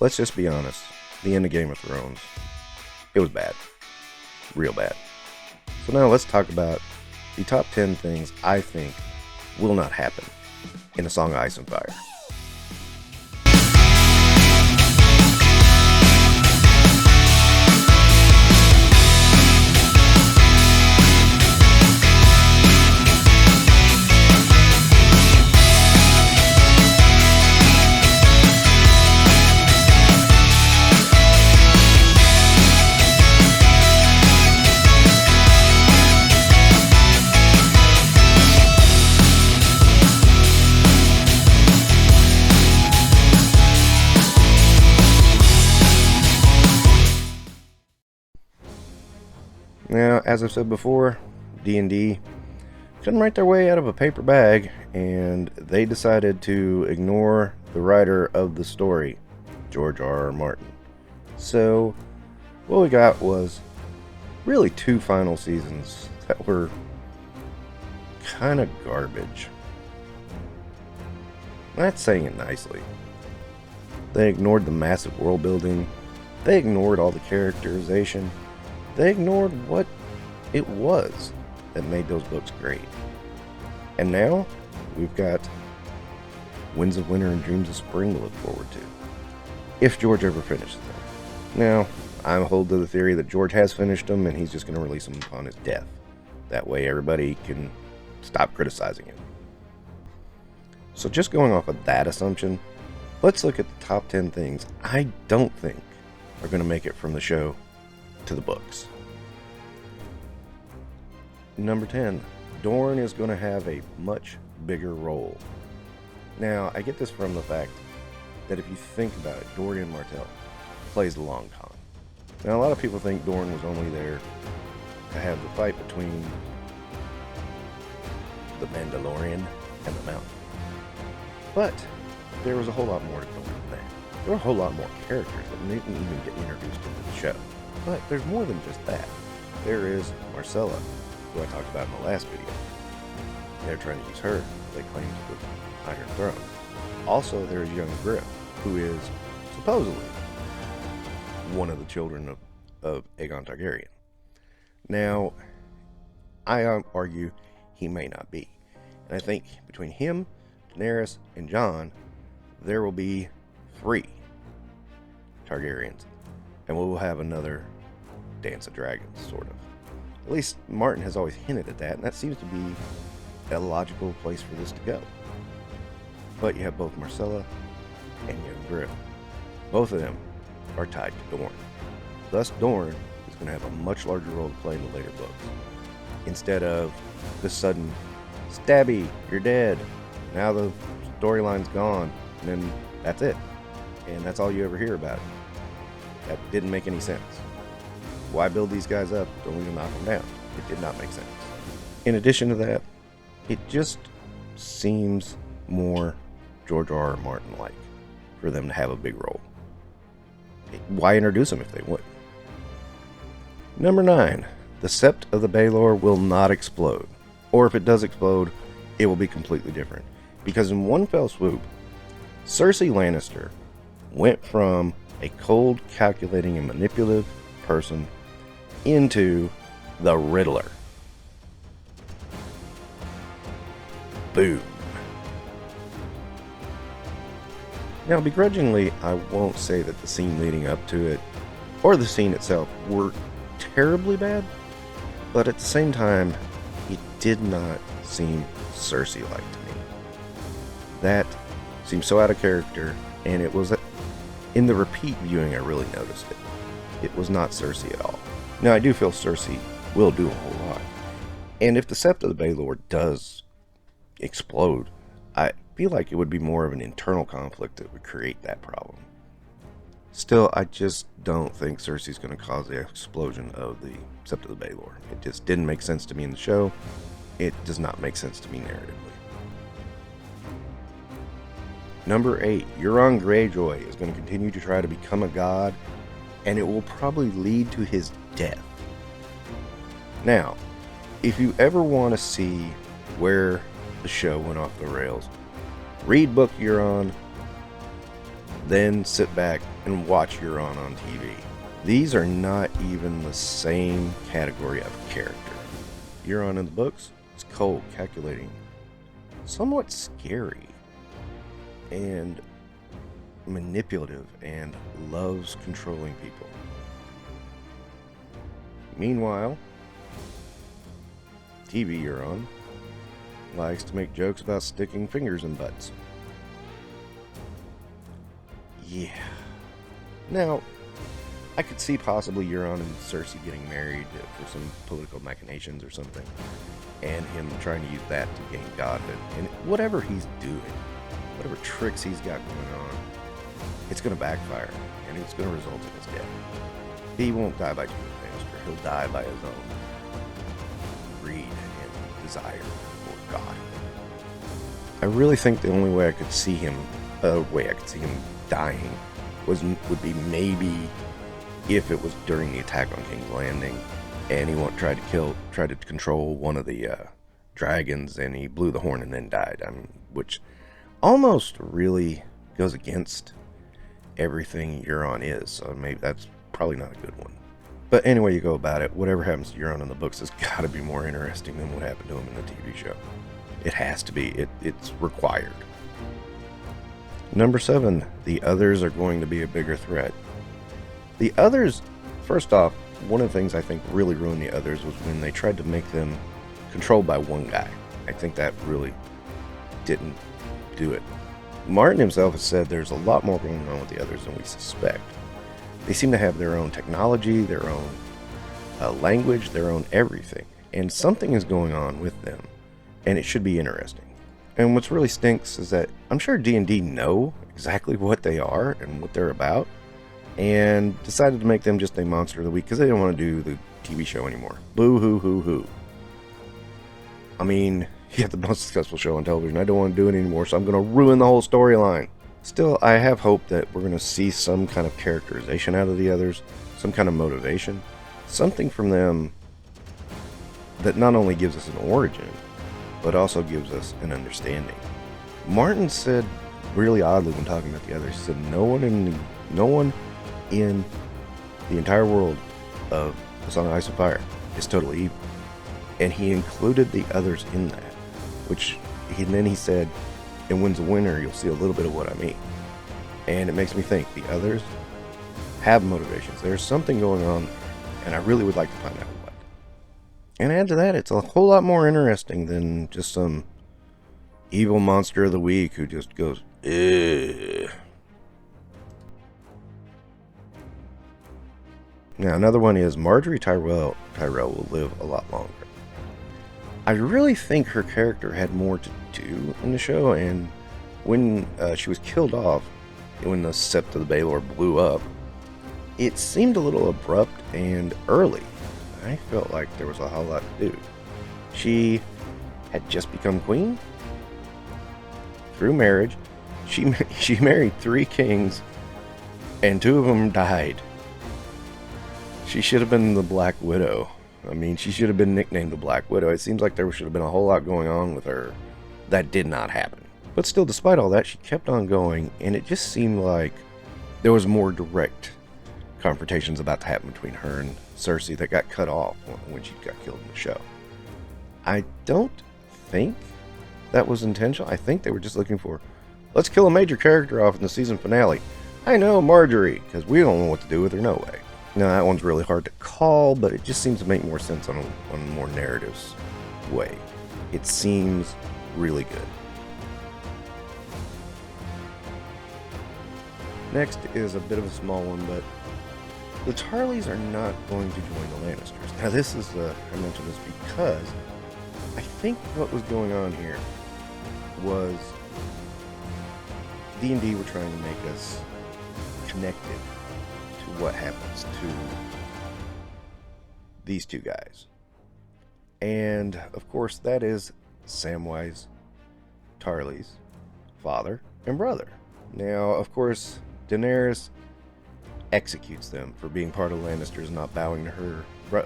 let's just be honest. The end of Game of Thrones, it was bad. Real bad. So now let's talk about the top 10 things I think will not happen in A Song of Ice and Fire. Now, as I've said before, D&D couldn't write their way out of a paper bag, and they decided to ignore the writer of the story, George R.R. Martin. So, what we got was really 2 final seasons that were kind of garbage. That's saying it nicely. They ignored the massive world building. They ignored all the characterization. They ignored what it was that made those books great. And now, we've got Winds of Winter and Dreams of Spring to look forward to. If George ever finishes them. Now, I hold to the theory that George has finished them and he's just going to release them upon his death. That way everybody can stop criticizing him. So just going off of that assumption, let's look at the top 10 things I don't think are going to make it from the show to the books. Number 10, Dorne is going to have a much bigger role. Now, I get this from the fact that if you think about it, Dorian Martell plays the long con. Now, a lot of people think Dorne was only there to have the fight between the Mandalorian and the Mountain. But there was a whole lot more to come from that. There were a whole lot more characters that didn't even get introduced into the show. But there's more than just that. There is Marcella, who I talked about in the last video. They're trying to use her. They claim to the Iron Throne. Also, there's young Griff, who is supposedly one of the children of Aegon Targaryen. Now, I argue he may not be. And I think between him, Daenerys, and Jon, there will be 3 Targaryens. And we will have another Dance of Dragons, sort of. At least Martin has always hinted at that, and that seems to be a logical place for this to go. But you have both Marcella and young Griff. Both of them are tied to Dorne. Thus, Dorne is going to have a much larger role to play in the later books. Instead of the sudden, stabby, you're dead. Now the storyline's gone, and then that's it. And that's all you ever hear about it. That didn't make any sense. Why build these guys up? Don't need to knock them down. It did not make sense. In addition to that, it just seems more George R.R. Martin-like for them to have a big role. Why introduce them if they would? Number 9. The Sept of the Baelor will not explode. Or if it does explode, it will be completely different. Because in one fell swoop, Cersei Lannister went from a cold, calculating, and manipulative person into the Riddler. Boom. Now, begrudgingly, I won't say that the scene leading up to it, or the scene itself, were terribly bad, but at the same time, it did not seem Cersei-like to me. That seemed so out of character, and it was in the repeat viewing I really noticed it. It was not Cersei at all. Now, I do feel Cersei will do a whole lot. And if the Sept of the Baelor does explode, I feel like it would be more of an internal conflict that would create that problem. Still, I just don't think Cersei's going to cause the explosion of the Sept of the Baelor. It just didn't make sense to me in the show. It does not make sense to me narratively. Number 8, Euron Greyjoy is going to continue to try to become a god, and it will probably lead to his death. Now, if you ever want to see where the show went off the rails, read book Euron, then sit back and watch Euron on TV. These are not even the same category of character. Euron in the books is cold, calculating, somewhat scary, and manipulative, and loves controlling people. Meanwhile, TV Euron likes to make jokes about sticking fingers in butts. Yeah. Now, I could see possibly Euron and Cersei getting married for some political machinations or something, and him trying to use that to gain godhood. And whatever he's doing, whatever tricks he's got going on, it's going to backfire, and it's going to result in his death. He won't die by Jaime Lannister. He'll die by his own greed and desire for God. I really think the only way I could see him, dying, would be maybe if it was during the attack on King's Landing, and he tried to control one of the dragons, and he blew the horn and then died. Which almost really goes against everything Euron is. So maybe that's probably not a good one. But anyway you go about it, whatever happens to Euron in the books has got to be more interesting than what happened to him in the TV show. It has to be. It's required. Number 7, the others are going to be a bigger threat. The others, first off, one of the things I think really ruined the others was when they tried to make them controlled by one guy. I think that really didn't do it. Martin himself has said there's a lot more going on with the others than we suspect. They seem to have their own technology, their own language, their own everything. And something is going on with them, and it should be interesting. And what's really stinks is that I'm sure D&D know exactly what they are and what they're about, and decided to make them just a monster of the week because they don't want to do the TV show anymore. Boo hoo hoo hoo. I mean, you have the most successful show on television. I don't want to do it anymore, so I'm going to ruin the whole storyline. Still, I have hope that we're going to see some kind of characterization out of the others, some kind of motivation, something from them that not only gives us an origin, but also gives us an understanding. Martin said, really oddly when talking about the others, he said no one in the entire world of The Song of Ice and Fire is totally evil. And he included the others in that, then he said, and when's a winner, you'll see a little bit of what I mean. And it makes me think the others have motivations. There's something going on, and I really would like to find out what. And add to that, it's a whole lot more interesting than just some evil monster of the week who just goes, ugh. Now, another one is Marjorie Tyrell will live a lot longer. I really think her character had more to do in the show, and when she was killed off, when the Sept of the Baelor blew up, it seemed a little abrupt and early. I felt like there was a whole lot to do. She had just become queen through marriage. She married 3 kings, and 2 of them died. She should have been the Black Widow. I mean, she should have been nicknamed the Black Widow. It seems like there should have been a whole lot going on with her. That did not happen. But still, despite all that, she kept on going, and it just seemed like there was more direct confrontations about to happen between her and Cersei that got cut off when she got killed in the show. I don't think that was intentional. I think they were just looking for, let's kill a major character off in the season finale. I know, Marjorie, because we don't know what to do with her, no way. Now, that one's really hard to call, but it just seems to make more sense on a more narratives way. It seems really good. Next is a bit of a small one, but the Tarleys are not going to join the Lannisters. Now, this is, I mentioned this because I think what was going on here was D&D were trying to make us connected to what happens to these 2 guys. And, of course, that is Samwise Tarly's father and brother. Now, of course, Daenerys executes them for being part of Lannisters and not bowing to her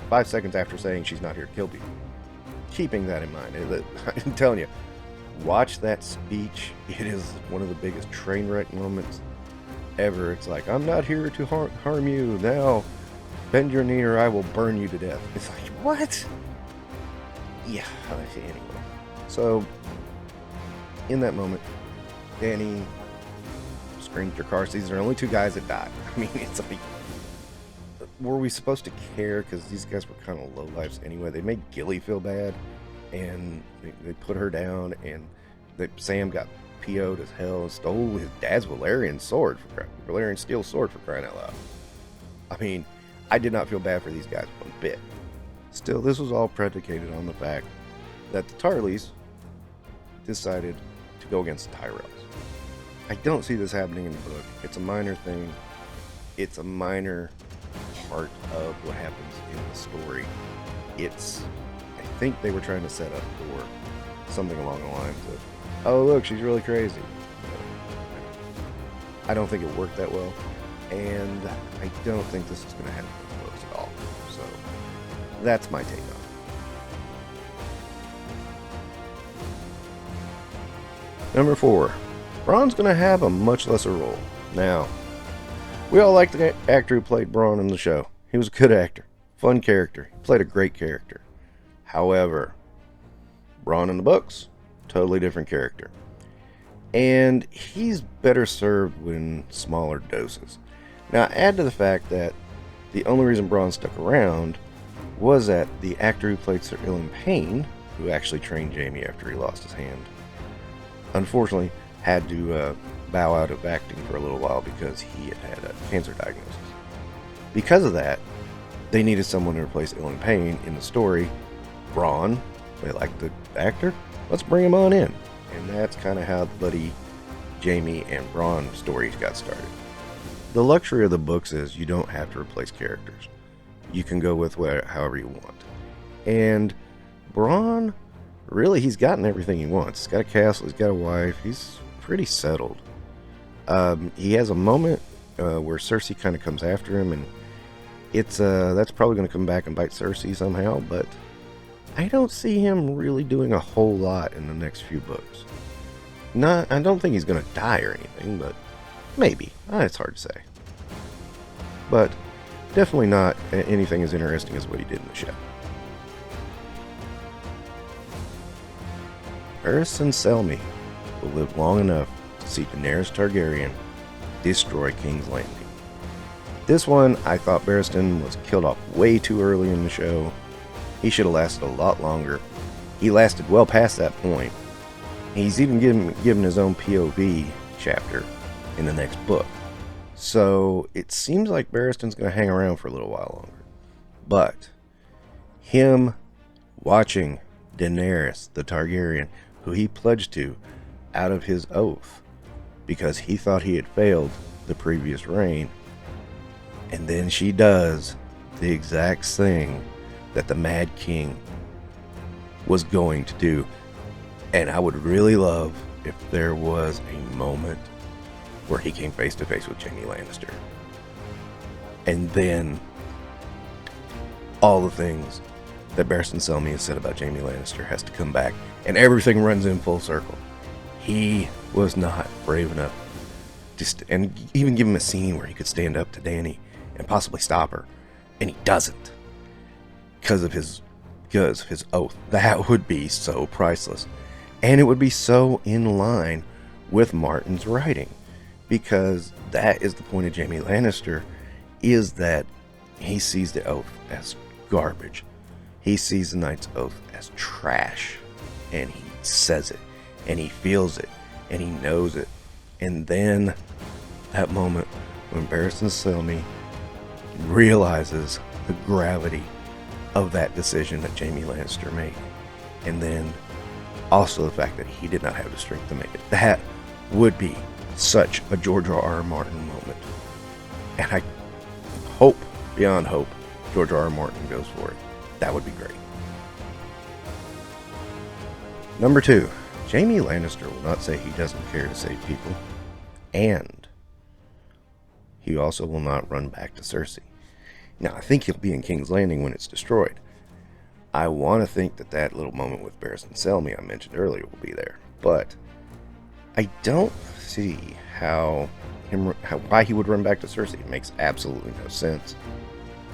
5 seconds after saying she's not here to kill people. Keeping that in mind, I'm telling you, watch that speech. It is one of the biggest train wreck moments ever. It's like, I'm not here to harm you. Now, bend your knee or I will burn you to death. It's like, what? Yeah, anyway. So, in that moment, Danny screamed your car seats. There are only 2 guys that died. I mean, it's like, were we supposed to care? Because these guys were kind of lowlifes anyway. They made Gilly feel bad, and they put her down, and Sam got PO'd as hell and stole his dad's Valerian steel sword for crying out loud. I mean, I did not feel bad for these guys one bit. Still, this was all predicated on the fact that the Tarleys decided to go against the Tyrells. I don't see this happening in the book. It's a minor thing. It's a minor part of what happens in the story. I think they were trying to set up for something along the lines of, oh look, she's really crazy. I don't think it worked that well, and I don't think this is going to happen in the books at all. So that's my take on it. Number 4, Bronn's going to have a much lesser role. Now, we all like the actor who played Bronn in the show. He was a good actor, fun character, he played a great character. However, Bronn in the books, totally different character. And he's better served in smaller doses. Now, add to the fact that the only reason Bronn stuck around was that the actor who played Sir Ilan Payne, who actually trained Jaime after he lost his hand, unfortunately had to bow out of acting for a little while because he had a cancer diagnosis. Because of that, they needed someone to replace Ilan Payne in the story. Bronn, they liked the actor, let's bring him on in. And that's kind of how the buddy Jaime and Bronn stories got started. The luxury of the books is you don't have to replace characters. You can go with however you want. And Bronn, really, he's gotten everything he wants. He's got a castle, he's got a wife, he's pretty settled. He has a moment where Cersei kind of comes after him, and that's probably going to come back and bite Cersei somehow, but I don't see him really doing a whole lot in the next few books. I don't think he's going to die or anything, but maybe. It's hard to say. But definitely not anything as interesting as what he did in the show. Barristan Selmy will live long enough to see Daenerys Targaryen destroy King's Landing. This one, I thought Barristan was killed off way too early in the show. He should have lasted a lot longer. He lasted well past that point. He's even given his own POV chapter in the next book. So it seems like Barristan's going to hang around for a little while longer. But him watching Daenerys, the Targaryen, who he pledged to out of his oath because he thought he had failed the previous reign, and then she does the exact thing that the Mad King was going to do. And I would really love if there was a moment where he came face to face with Jaime Lannister. And then all the things that Barristan Selmy has said about Jaime Lannister has to come back, and everything runs in full circle. He was not brave enough and even give him a scene where he could stand up to Dany and possibly stop her, and he doesn't. Because of his oath. That would be so priceless. And it would be so in line with Martin's writing. Because that is the point of Jaime Lannister, is that he sees the oath as garbage. He sees the Knight's Oath as trash. And he says it. And he feels it. And he knows it. And then that moment when Barristan Selmy realizes the gravity of that decision that Jaime Lannister made, and then also the fact that he did not have the strength to make it. That would be such a George R.R. Martin moment, and I hope, beyond hope, George R.R. Martin goes for it. That would be great. Number 2, Jaime Lannister will not say he doesn't care to save people, and he also will not run back to Cersei. Now, I think he'll be in King's Landing when it's destroyed. I want to think that little moment with Barristan Selmy I mentioned earlier will be there. But I don't see why he would run back to Cersei. It makes absolutely no sense.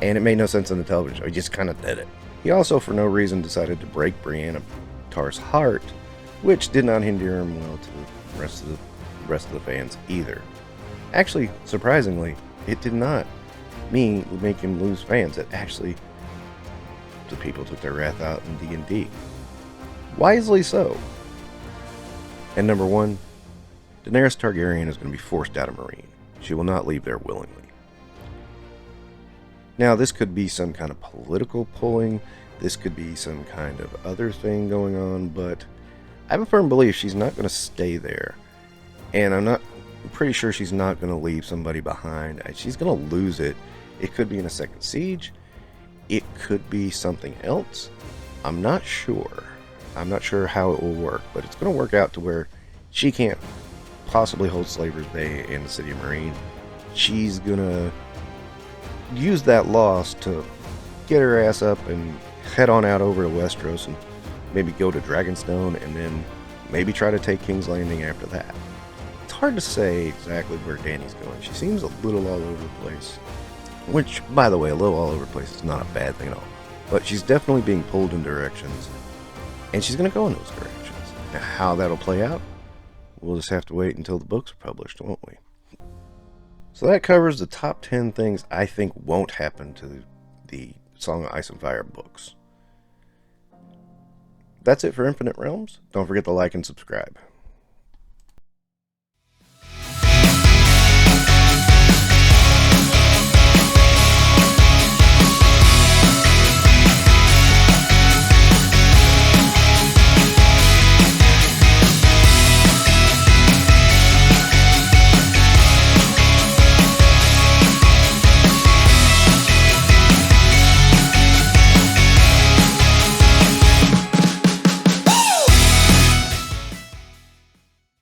And it made no sense in the television show. He just kind of did it. He also, for no reason, decided to break Brienne of Tarth's heart, which did not hinder him well to the rest of the fans either. Actually, surprisingly, it did not make him lose fans. It actually, the people took their wrath out in D&D. Wisely so. And number 1, Daenerys Targaryen is going to be forced out of Meereen. She will not leave there willingly. Now, this could be some kind of political pulling. This could be some kind of other thing going on, but I have a firm belief she's not going to stay there. And I'm pretty sure she's not going to leave somebody behind. She's going to lose it. It could be in a second siege. It could be something else. I'm not sure. I'm not sure how it will work, but it's going to work out to where she can't possibly hold Slaver's Bay in the city of Meereen. She's going to use that loss to get her ass up and head on out over to Westeros and maybe go to Dragonstone and then maybe try to take King's Landing after that. It's hard to say exactly where Dany's going. She seems a little all over the place. Which, by the way, a little all over the place is not a bad thing at all. But she's definitely being pulled in directions. And she's going to go in those directions. Now, how that'll play out, we'll just have to wait until the books are published, won't we? So that covers the top 10 things I think won't happen to the Song of Ice and Fire books. That's it for Infinite Realms. Don't forget to like and subscribe.